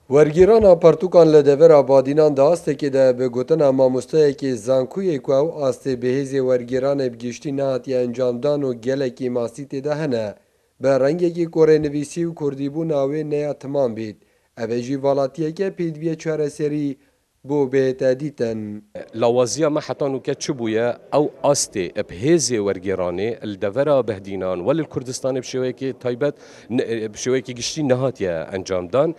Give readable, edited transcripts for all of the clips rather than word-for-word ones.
ورگیرانا پرتوکان لدور آبادینان داسته که ده به گوتن ماموسته که زانکوی که او آسته بهیز ورگیران بگیشتی نهاتی انجامدان و گلکی ماسی تیده هنه به رنگی که کره نویسی و کردی بو ناوی نیا تمام بید اوه جی والاتیه که پیدویه چهار سری بو بهتا دیتن لوازیا ما حتانو که چبویا او آسته بهزه ورگیرانه الدورا بهدینان ولی الکردستان بشوی که تایبت بشوی که گشتی نهات یا انجام دان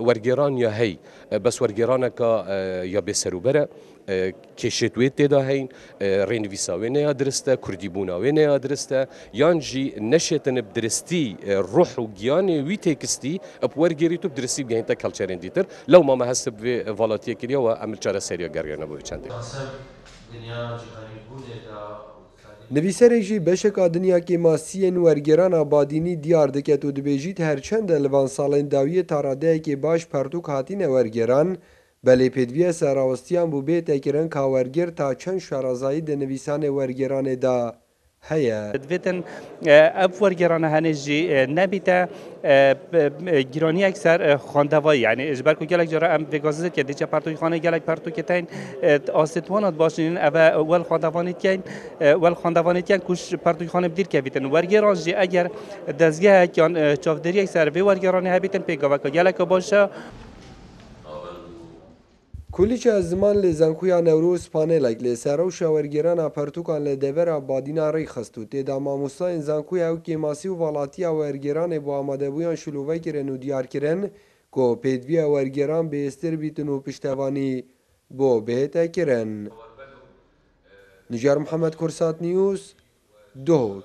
ورگیران یا هی بس ورگیرانه که یا بسروبره کشتویت تدا هین رینویساوی نه درسته کردی بوناوی نه درسته یان جی نشتن بدرستی روح و گیانی وی تکستی اب ورگیری تو بدرستی بگین تا کلچرین دیتر لو ما هست به والاتیه کلیه و عمل چاره سریا گرگانه بوی چنده نویسر جی بشکا دنیا که ماسیین ورگران آبادینی دیار دکت و دبیجیت هرچند لبان سالین داویه تاراده که باش پرتوک هاتین ورگران بله پیدویه سراوستیان بو بیت اکرن که ورگر تا چند شارازایی ده نویسان ورگران دا هیا دویتن اف ورگرانه هنجی نبیته گرانی اکثر خواندوایی یعنی اجبار کو گلک جرا ام وگازت که دیچه پرتوی خانه گلک پرتو که تین آستوانات باشین او ول خواندوانیت کن کوش پرتوی خانه بدیر که بیتن ورگران جی اگر دزگه کن چافدری اکثر به ورگرانه هبیتن پیگاوا که گلک باشه کلیچ از زمان لزنکویا نوروز پانلک لسرو شاورگیران پرتوکان لدور آبادینا ری خستو تیدا ماموسا زنکویا او که ماسی و والاتیا ورگیران با آماده بویان شلوه کرن و دیار کرن که پیدوی ورگیران به استر بیتن و پشتوانی بو بهتا کرن نجار محمد کرسات نیوز دوک